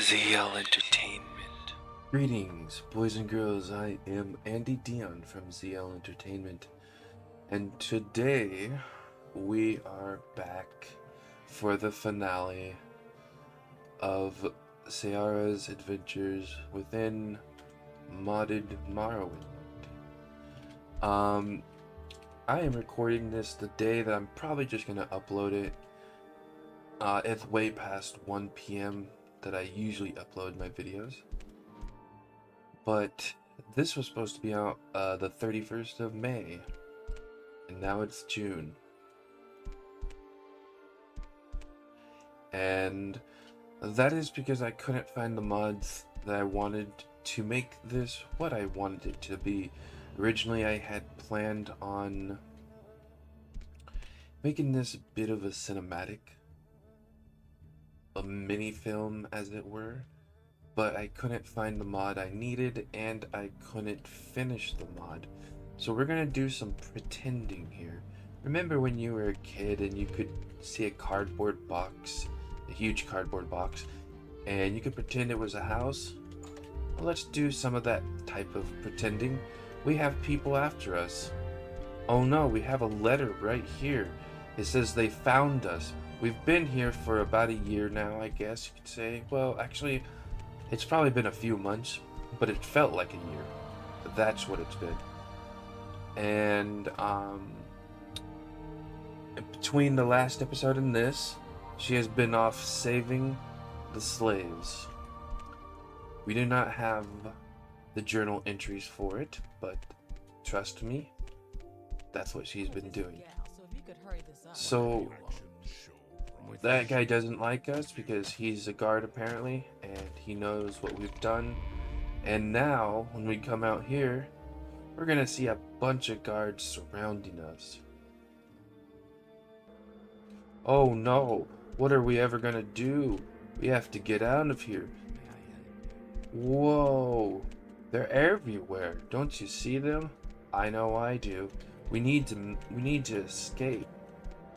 ZL Entertainment. Greetings, boys and girls. I am Andy Dion from ZL Entertainment, and today we are back for the finale of Saara's adventures within modded Morrowind. I am recording this the day that I'm probably just gonna upload it. It's way past 1 p.m. that I usually upload my videos. But this was supposed to be out the 31st of May, and now it's June. And that is because I couldn't find the mods that I wanted to make this what I wanted it to be. Originally, I had planned on making this a bit of a cinematic, a mini film as it were. But I couldn't find the mod I needed, and I couldn't finish the mod. So we're gonna do some pretending here. Remember when you were a kid and you could see a cardboard box, a huge cardboard box, and you could pretend it was a house? Well, let's do some of that type of pretending. We have people after us. Oh no, we have a letter right here. It says they found us. We've been here for about a year now, I guess you could say. Well, actually, it's probably been a few months, but it felt like a year. But that's what it's been. And between the last episode and this, she has been off saving the slaves. We do not have the journal entries for it, but trust me, that's what she's been doing. So that guy doesn't like us because he's a guard apparently, and he knows what we've done. And now, when we come out here, we're gonna see a bunch of guards surrounding us. Oh no, what are we ever gonna do? We have to get out of here. Whoa, they're everywhere. Don't you see them? I know I do. We need to escape.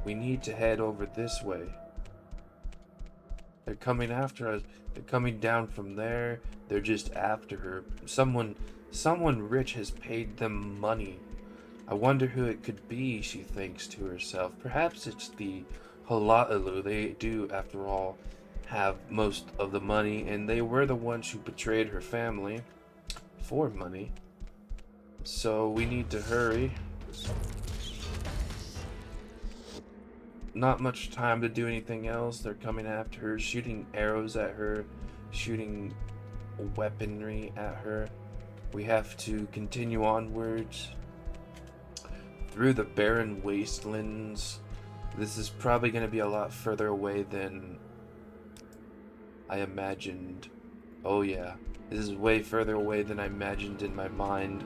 We need to head over this way. They're coming after us. They're coming down from there. They're just after her. Someone rich has paid them money. I wonder who it could be, she thinks to herself. Perhaps it's the Hala'alu. They do, after all, have most of the money, and they were the ones who betrayed her family for money. So we need to hurry. Not much time to do anything else. They're coming after her, shooting arrows at her, shooting weaponry at her. We have to continue onwards through the barren wastelands. This is probably going to be a lot further away than I imagined. Oh yeah, this is way further away than I imagined in my mind.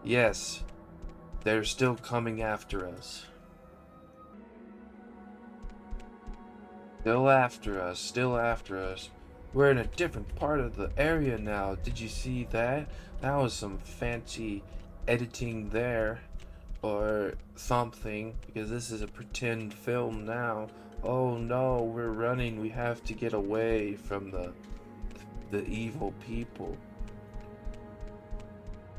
Yes, they're still coming after us. Still after us, still after us. We're in a different part of the area now. Did you see that? That was some fancy editing there, or something, because this is a pretend film now. Oh no, we're running. We have to get away from the evil people.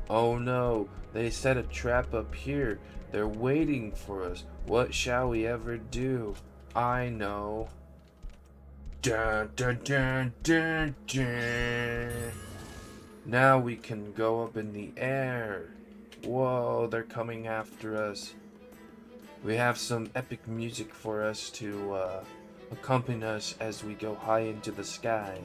Oh no, they set a trap up here. They're waiting for us. What shall we ever do? I know. Dun, dun, dun, dun, dun. Now we can go up in the air. Whoa, they're coming after us. We have some epic music for us to accompany us as we go high into the sky.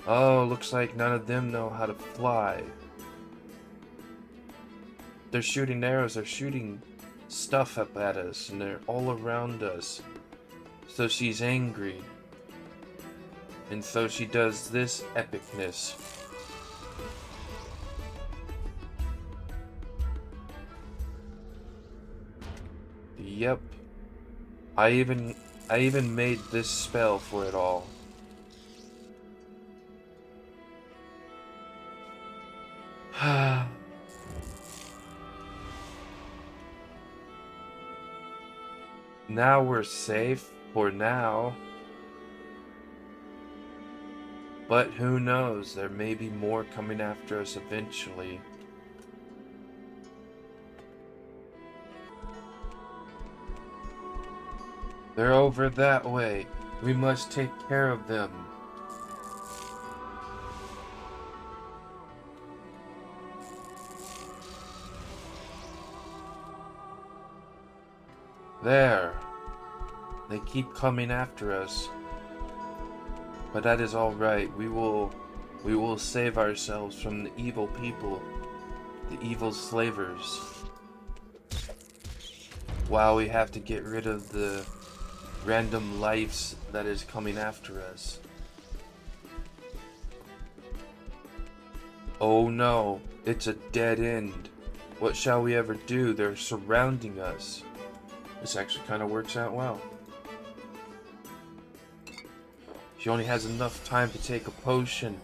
Oh, looks like none of them know how to fly. They're shooting arrows, they're shooting stuff up at us, and they're all around us. So she's angry. And so she does this epicness. Yep. I even made this spell for it all. Now we're safe for now. But who knows, there may be more coming after us eventually. They're over that way. We must take care of them. There. They keep coming after us. But that is all right. We will save ourselves from the evil people, the evil slavers. While we have to get rid of the random lives that is coming after us. Oh no, it's a dead end. What shall we ever do? They're surrounding us. This actually kind of works out well. She only has enough time to take a potion.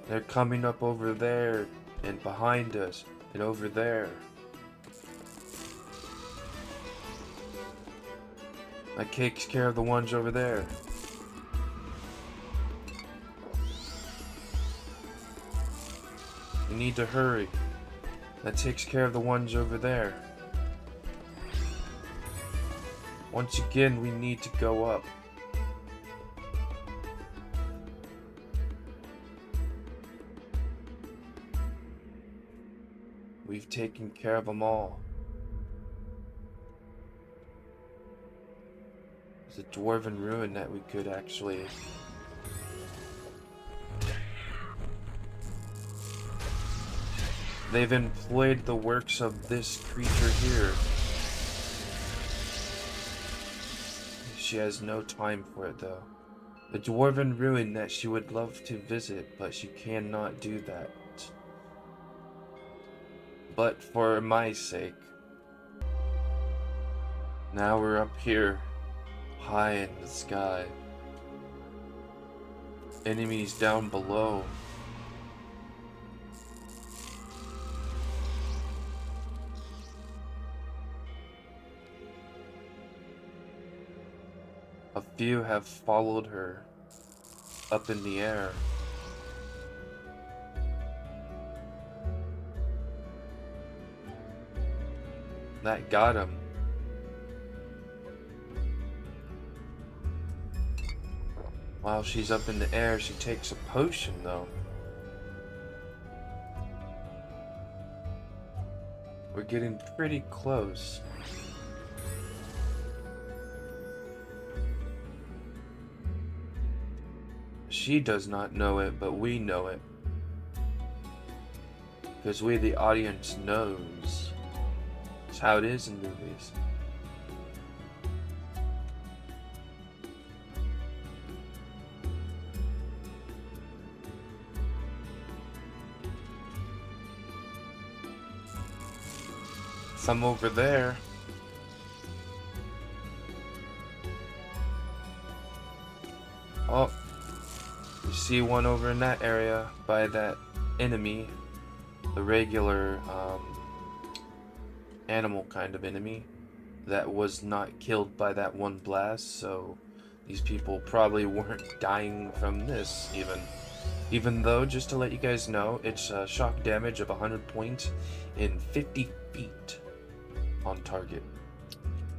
They're coming up over there, and behind us, and over there. That takes care of the ones over there. We need to hurry. That takes care of the ones over there. Once again, we need to go up. We've taken care of them all. There's a dwarven ruin that we could actually... They've employed the works of this creature here. She has no time for it though. The dwarven ruin that she would love to visit, but she cannot do that. But for my sake. Now we're up here, high in the sky. Enemies down below. A few have followed her up in the air. That got him. While she's up in the air, she takes a potion though. We're getting pretty close. She does not know it, but we know it. Because we, the audience, knows. It's how it is in movies. Some over there. Oh, you see one over in that area by that enemy, the regular animal kind of enemy that was not killed by that one blast, so these people probably weren't dying from this even though, just to let you guys know, it's shock damage of 100 points in 50 feet on target.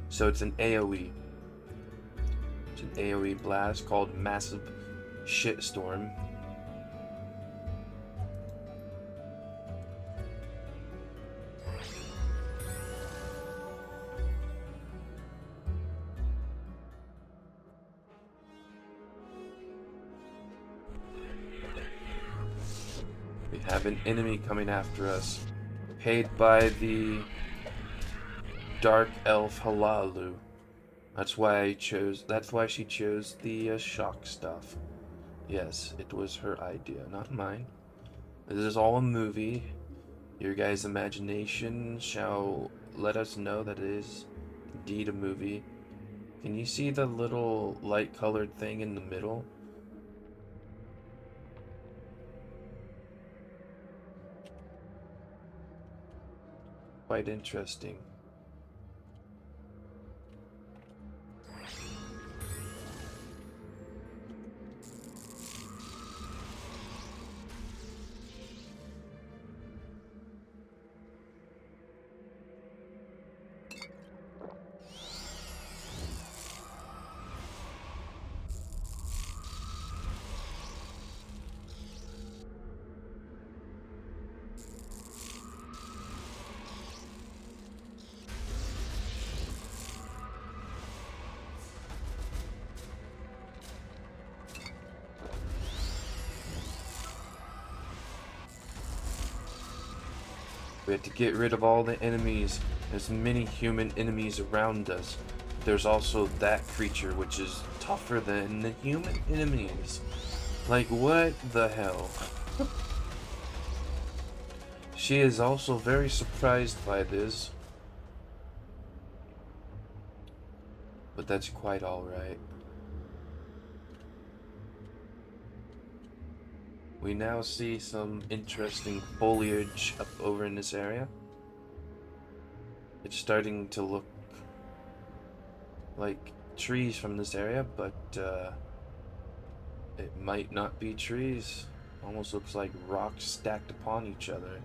So it's an AoE. It's an AoE blast called Massive Shitstorm. We have an enemy coming after us, paid by the Dark Elf Halalu. That's why she chose the shock stuff. Yes, it was her idea, not mine. This is all a movie. Your guys' imagination shall let us know that it is indeed a movie. Can you see the little light-colored thing in the middle? Quite interesting. We have to get rid of all the enemies. There's many human enemies around us. There's also that creature which is tougher than the human enemies. Like, what the hell? She is also very surprised by this. But that's quite alright. We now see some interesting foliage up over in this area. It's starting to look like trees from this area, but it might not be trees. Almost looks like rocks stacked upon each other.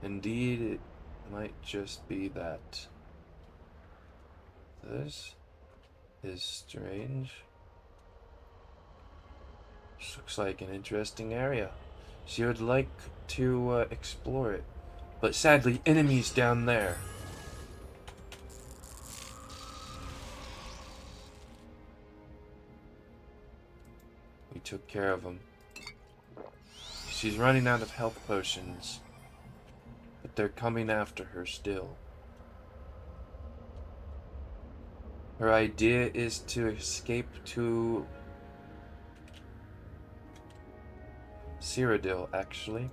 Indeed, it might just be that. This is strange. This looks like an interesting area. She would like to explore it. But sadly, enemies down there. We took care of them. She's running out of health potions. But they're coming after her still. Her idea is to escape to Cyrodiil, actually.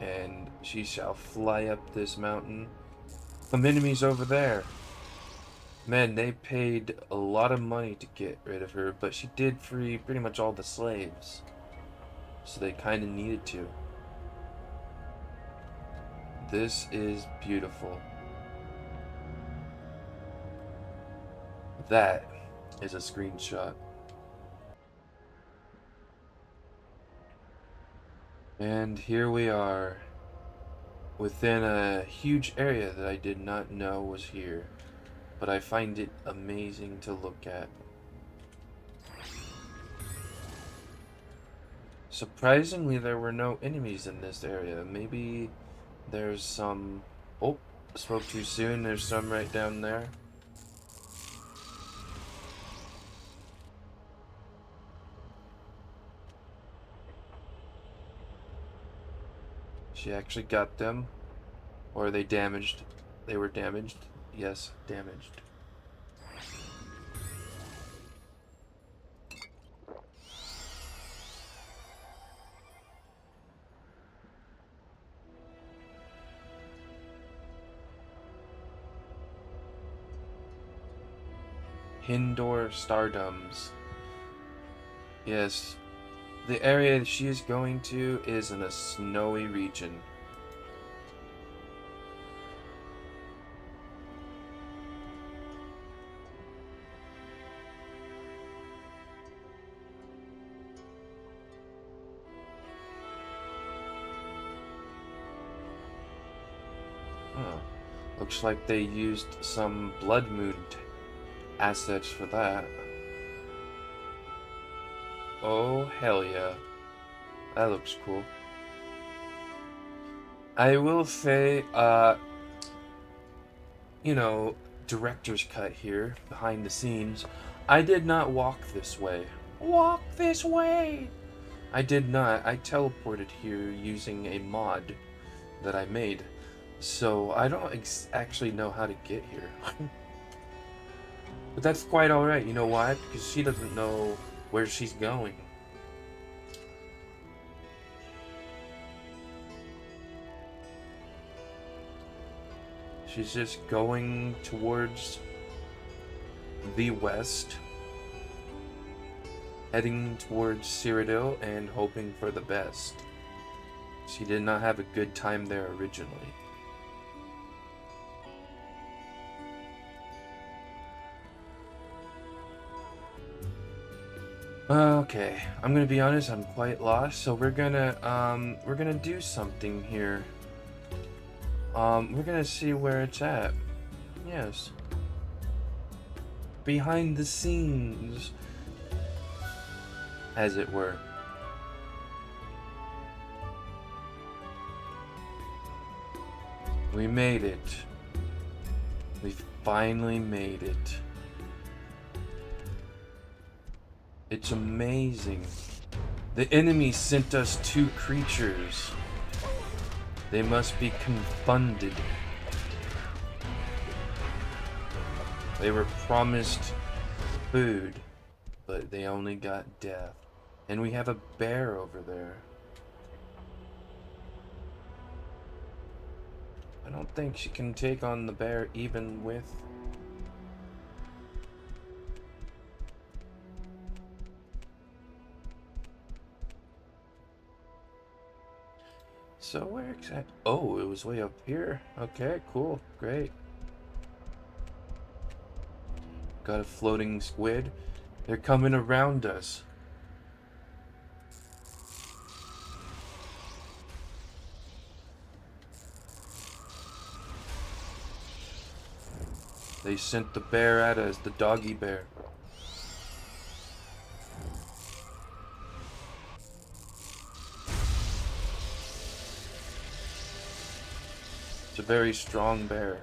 And she shall fly up this mountain. Some enemies over there. Man, they paid a lot of money to get rid of her, but she did free pretty much all the slaves. So they kind of needed to. This is beautiful. That is a screenshot. And here we are, within a huge area that I did not know was here, but I find it amazing to look at. Surprisingly, there were no enemies in this area. Maybe there's some... Oh, spoke too soon. There's some right down there. She actually got them. Or are they damaged? They were damaged. Yes, damaged. Hindor Stardoms. Yes, the area she is going to is in a snowy region. Huh. Looks like they used some Blood Moon assets for that. Oh, hell yeah. That looks cool. I will say, you know, director's cut here, behind the scenes. I did not walk this way. Walk this way! I did not. I teleported here using a mod that I made. So I don't actually know how to get here. But that's quite alright. You know why? Because she doesn't know where she's going. She's just going towards the west, heading towards Cyrodiil and hoping for the best. She did not have a good time there originally. Okay, I'm gonna be honest, I'm quite lost, so we're gonna do something here. We're gonna see where it's at. Yes. Behind the scenes, as it were. We made it. We finally made it. It's amazing. The enemy sent us 2 creatures. They must be confounded. They were promised food, but they only got death. And we have a bear over there. I don't think she can take on the bear even with... So where exactly? Oh, it was way up here. Okay, cool, great. Got a floating squid. They're coming around us. They sent the bear at us, the doggy bear. It's a very strong bear.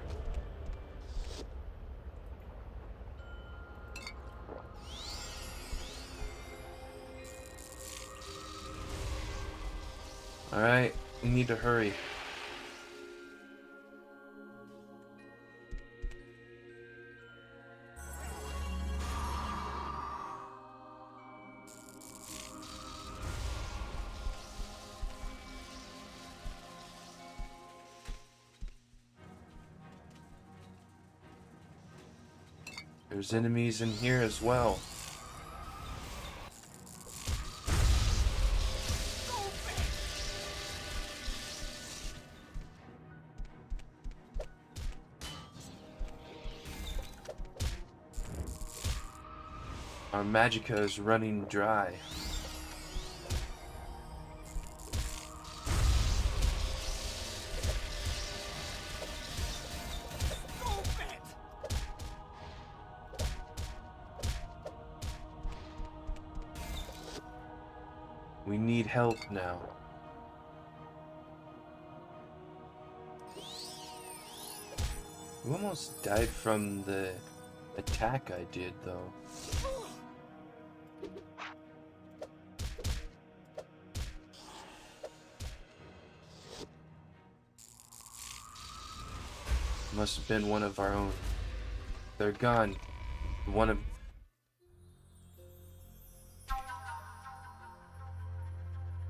Alright, we need to hurry. There's enemies in here as well. Our magicka is running dry. We need help now. We almost died from the attack I did, though. Must have been one of our own. They're gone. One of...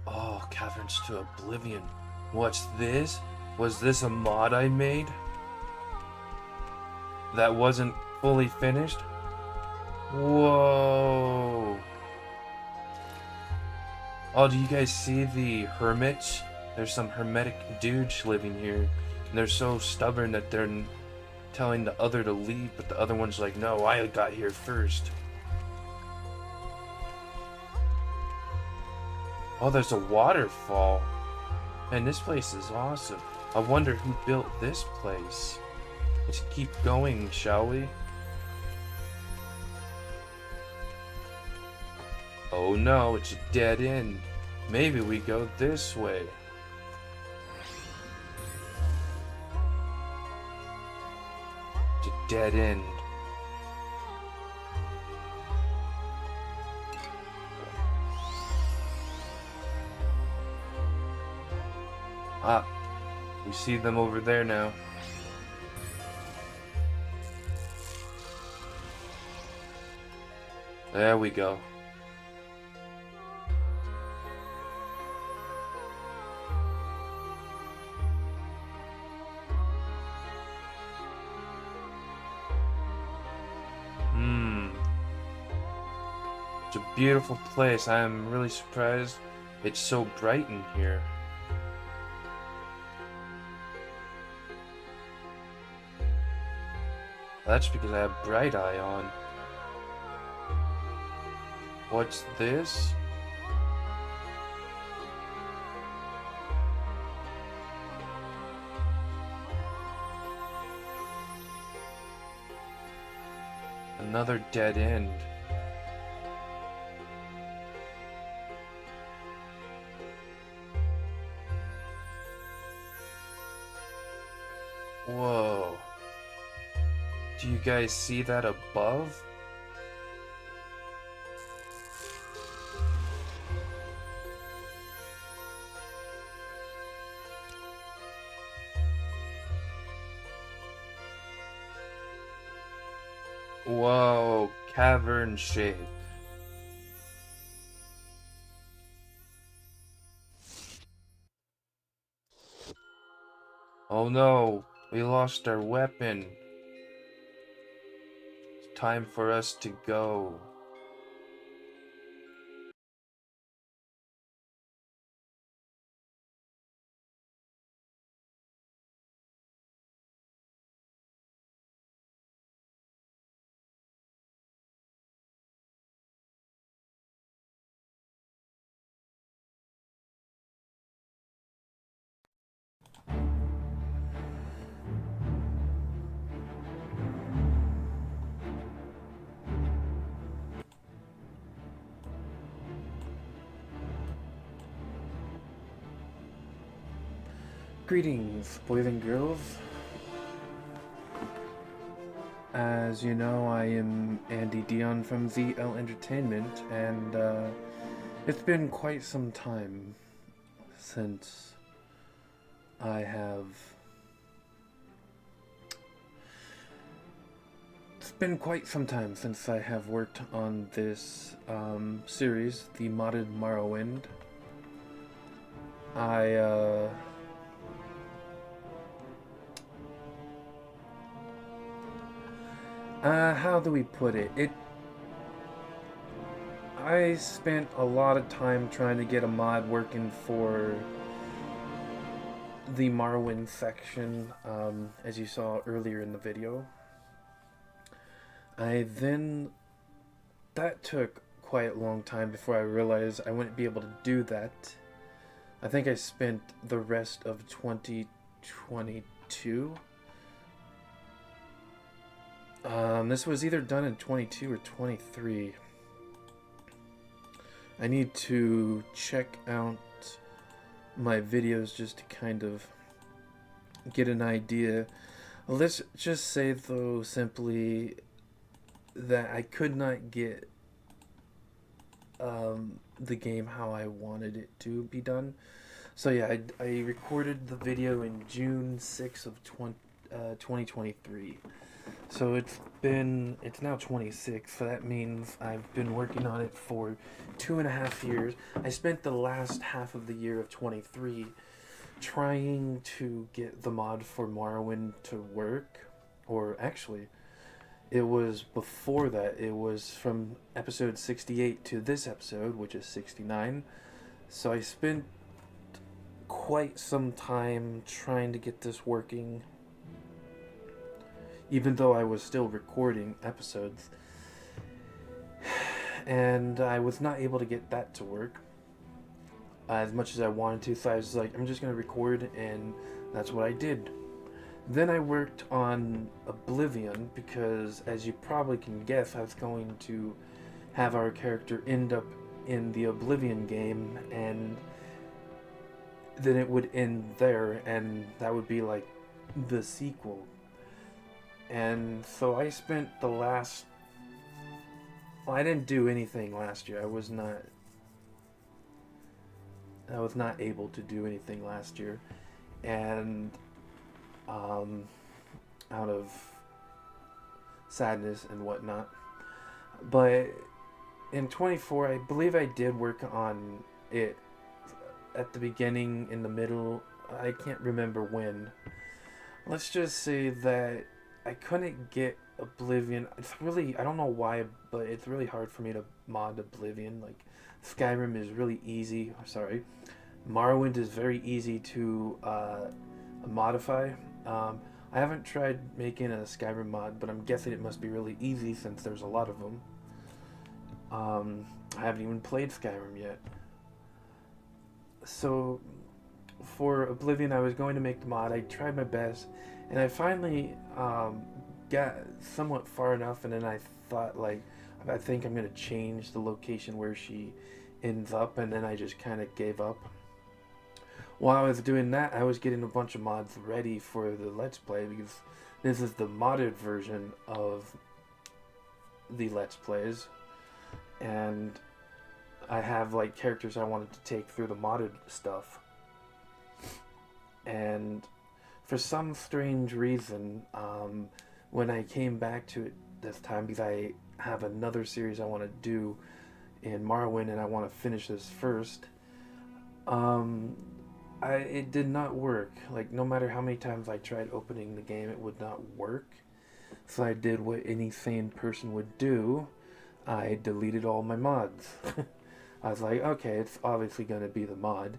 Oh, Caverns to Oblivion. What's this? Was this a mod I made? That wasn't fully finished? Whoa. Oh, do you guys see the hermits? There's some hermetic dudes living here. And they're so stubborn that they're telling the other to leave, but the other one's like, no, I got here first. Oh, there's a waterfall. Man, this place is awesome. I wonder who built this place. Let's keep going, shall we? Oh no, it's a dead end. Maybe we go this way. It's a dead end. Ah, we see them over there now. There we go. It's a beautiful place. I am really surprised it's so bright in here. That's because I have Bright Eye on. What's this? Another dead end. Whoa. Do guys see that above? Whoa, cavern shake. Oh no, we lost our weapon. It's time for us to go. Greetings, boys and girls. As you know, I am Andy Dion from ZL Entertainment, and it's been quite some time since I have... It's been quite some time since I have worked on this series, the modded Morrowind. How do we put it? I spent a lot of time trying to get a mod working for the Morrowind section, as you saw earlier in the video. That took quite a long time before I realized I wouldn't be able to do that. I think I spent the rest of 2022. This was either done in 22 or 23. I need to check out my videos just to kind of get an idea. Let's just say, though, simply that I could not get the game how I wanted it to be done. So yeah, I recorded the video in June 6th of 2023. So it's now 26, so that means I've been working on it for 2.5 years. I spent the last half of the year of 23 trying to get the mod for Morrowind to work. Or actually, it was before that. It was from episode 68 to this episode, which is 69. So I spent quite some time trying to get this working, even though I was still recording episodes. And I was not able to get that to work as much as I wanted to, so I was like, I'm just going to record, and that's what I did. Then I worked on Oblivion, because as you probably can guess, I was going to have our character end up in the Oblivion game, and then it would end there, and that would be like the sequel. And so I spent the last... Well, I didn't do anything last year. I was not able to do anything last year. And out of sadness and whatnot. But in 24, I believe I did work on it at the beginning, in the middle. I can't remember when. Let's just say that I couldn't get Oblivion. It's really, I don't know why, but it's really hard for me to mod Oblivion. Like, Skyrim is really easy. Sorry. Morrowind is very easy to modify. I haven't tried making a Skyrim mod, but I'm guessing it must be really easy since there's a lot of them. I haven't even played Skyrim yet. So, for Oblivion, I was going to make the mod. I tried my best, and I finally got somewhat far enough, and then I thought, like, I think I'm going to change the location where she ends up, and then I just kind of gave up. While I was doing that, I was getting a bunch of mods ready for the Let's Play, because This is the modded version of the Let's Plays, and I have like characters I wanted to take through the modded stuff. And for some strange reason, when I came back to it this time, because I have another series I want to do in Morrowind, and I want to finish this first, it did not work. Like, no matter how many times I tried opening the game, it would not work. So I did what any sane person would do. I deleted all my mods. I was like, okay, it's obviously going to be the mod.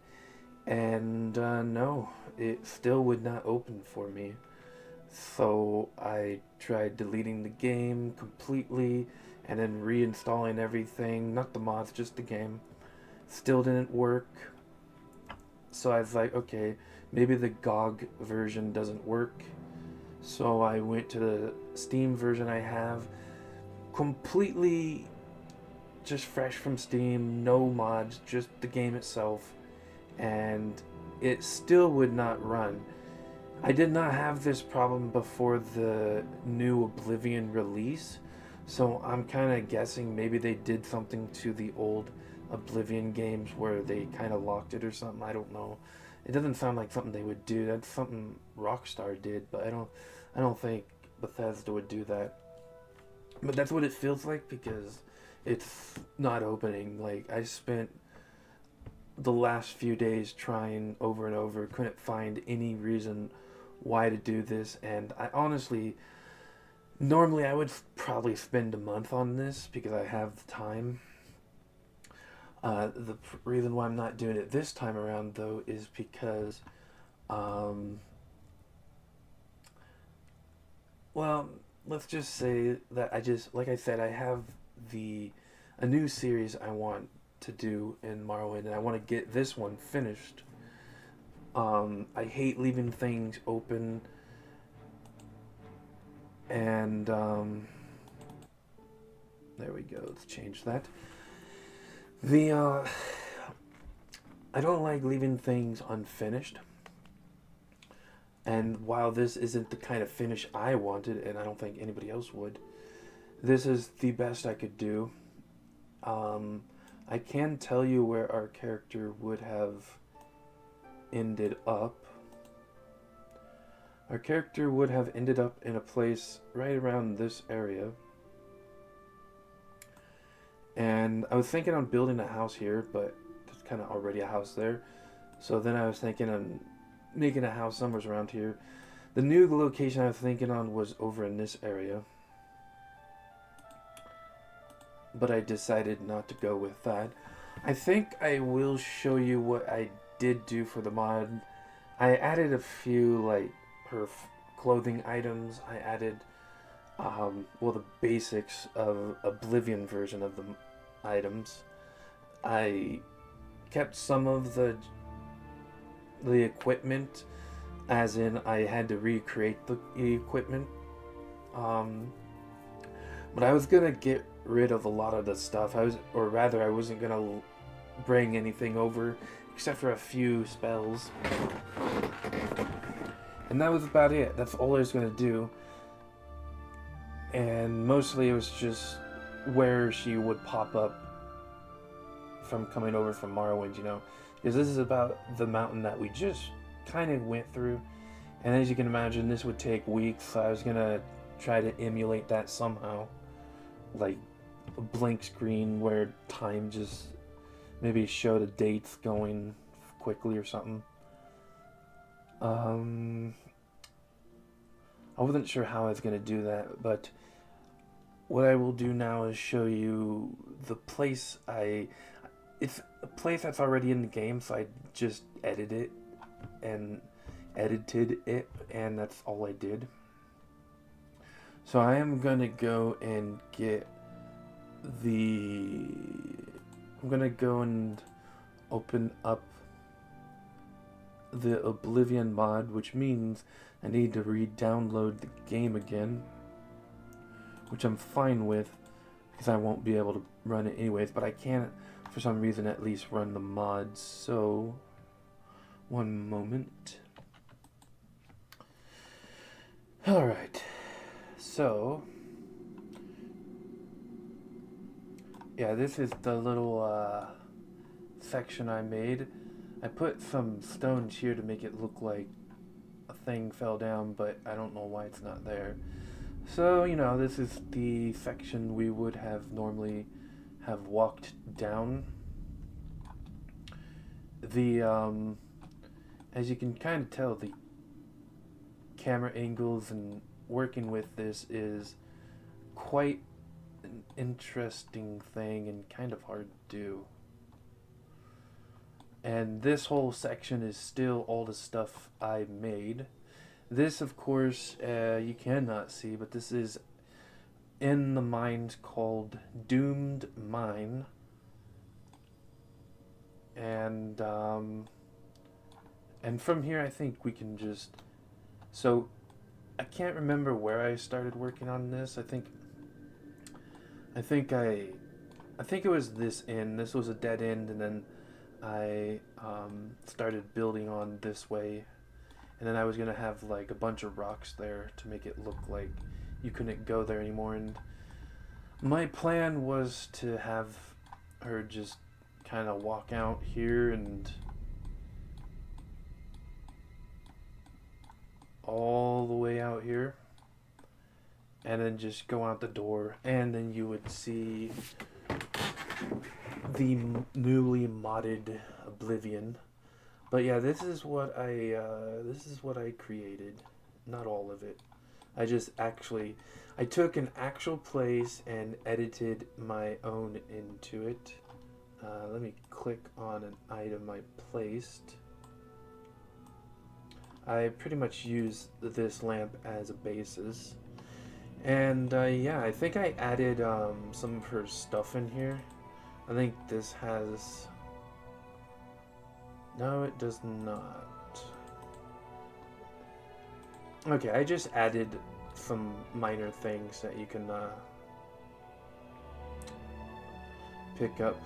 And no, it still would not open for me. So I tried deleting the game completely and then reinstalling everything. Not the mods, just the game. Still didn't work. So I was like, okay, maybe the GOG version doesn't work. So I went to the Steam version I have. Completely just fresh from Steam, no mods, just the game itself. And it still would not run. I did not have this problem before the new Oblivion release, so I'm kind of guessing maybe they did something to the old Oblivion games where they kind of locked it or something. I don't know. It doesn't sound like something they would do. That's something Rockstar did, but I don't think Bethesda would do that. But that's what it feels like because it's not opening. Like, I spent the last few days trying over and over, couldn't find any reason why to do this, and I honestly, normally I would probably spend a month on this because I have the time. The reason why I'm not doing it this time around, though, is because, well, let's just say that like I said, I have a new series I want to do in Morrowind, and I want to get this one finished. I hate leaving things open, and there we go. Let's change that. I don't like leaving things unfinished. And while this isn't the kind of finish I wanted, and I don't think anybody else would, this is the best I could do. I can tell you where our character would have ended up. Our character would have ended up in a place right around this area. And I was thinking on building a house here, but there's kind of already a house there. So then I was thinking on making a house somewhere around here. The new location I was thinking on was over in this area. But I decided not to go with that. I think I will show you what I did do for the mod. I added a few, like, her clothing items. I added, the basics of Oblivion version of the items. I kept some of the equipment, as in I had to recreate the equipment. But I was gonna get rid of a lot of the stuff. I wasn't gonna bring anything over except for a few spells. And that was about it. That's all I was gonna do. And mostly it was just where she would pop up from coming over from Morrowind, you know. Because this is about the mountain that we just kind of went through. And as you can imagine, this would take weeks. So I was gonna try to emulate that somehow. Like a blank screen where time just maybe show the dates going quickly or something. I wasn't sure how I was going to do that, but what I will do now is show you the place it's a place that's already in the game, so I just edited it, and that's all I did. So I am going to go and get I'm going to go and open up the Oblivion mod, which means I need to re-download the game again, which I'm fine with because I won't be able to run it anyways, but I can't for some reason at least run the mods. So one moment. Alright, so, yeah, this is the little section I made. I put some stones here to make it look like a thing fell down, but I don't know why it's not there. So, this is the section we would have normally have walked down. As you can kind of tell, the camera angles and working with this is quite an interesting thing and kind of hard to do. And this whole section is still all the stuff I made. This, of course, you cannot see, but this is in the mine called Doomed Mine. And from here, I think we can just... So, I can't remember where I started working on this. I think it was this end. This was a dead end, and then I started building on this way, and then I was gonna have like a bunch of rocks there to make it look like you couldn't go there anymore. And my plan was to have her just kind of walk out here and all the way out here, and then just go out the door, and then you would see the newly modded Oblivion. But yeah, this is what I created. Not all of it. I took an actual place and edited my own into it. Let me click on an item I placed. I pretty much use this lamp as a basis. And yeah, I think I added some of her stuff in here. I think this has... No, it does not. Okay, I just added some minor things that you can pick up.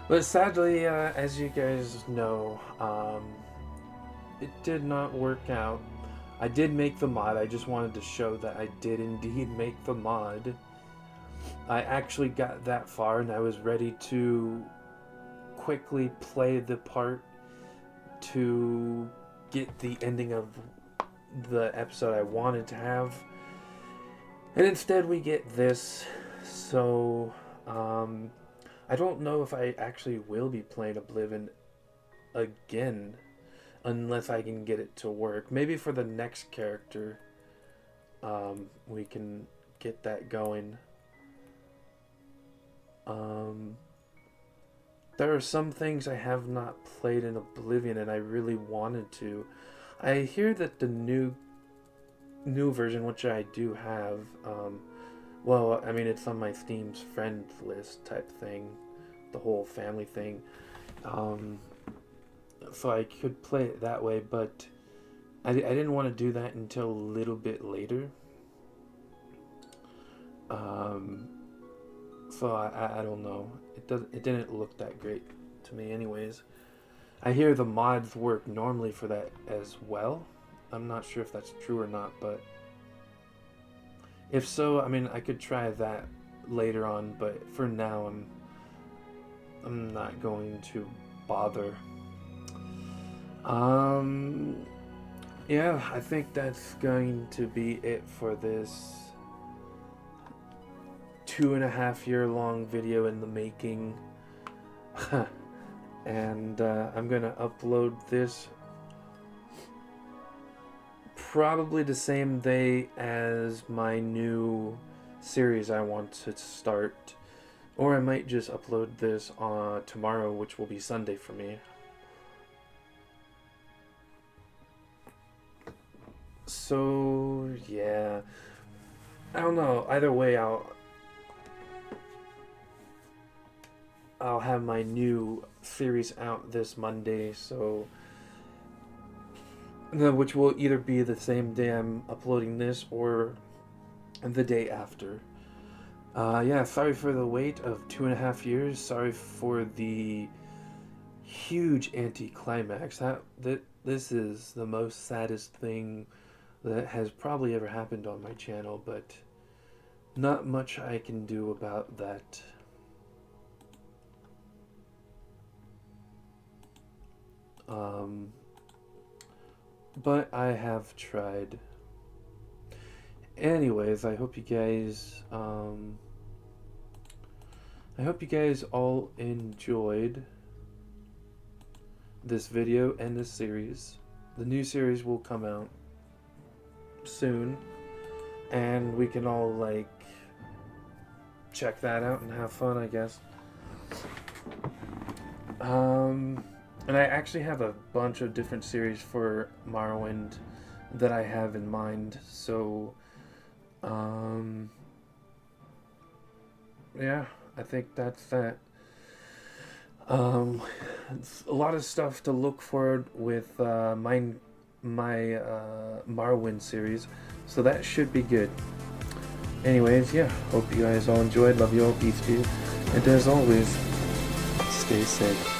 But sadly, as you guys know, it did not work out. I did make the mod. I just wanted to show that I did indeed make the mod. I actually got that far, and I was ready to quickly play the part to get the ending of the episode I wanted to have. And instead we get this. So, I don't know if I actually will be playing Oblivion again, unless I can get it to work. Maybe for the next character, we can get that going. There are some things I have not played in Oblivion, and I really wanted to. I hear that the new version, which I do have, well, I mean, it's on my Steam's friend list type thing, the whole family thing. So I could play it that way, but I didn't want to do that until a little bit later. So I don't know. It didn't look that great to me anyways. I hear the mods work normally for that as well. I'm not sure if that's true or not, but if so, I mean, I could try that later on, but for now I'm not going to bother. Yeah, I think that's going to be it for this 2.5 year long video in the making. And I'm gonna upload this probably the same day as my new series I want to start, or I might just upload this on tomorrow, which will be Sunday for me. So yeah, I don't know. Either way, I'll have my new series out this Monday, so which will either be the same day I'm uploading this or the day after. Yeah, sorry for the wait of 2.5 years. Sorry for the huge anti-climax. This is the most saddest thing, that has probably ever happened on my channel, but not much I can do about that. But I have tried. Anyways, I hope you guys all enjoyed this video and this series. The new series will come out soon, and we can all like check that out and have fun, I guess. And I actually have a bunch of different series for Morrowind that I have in mind, so yeah, I think that's that. It's a lot of stuff to look forward with my Morrowind series, so that should be good. Anyways, yeah, hope you guys all enjoyed. Love you all, peace to you, and as always, stay safe.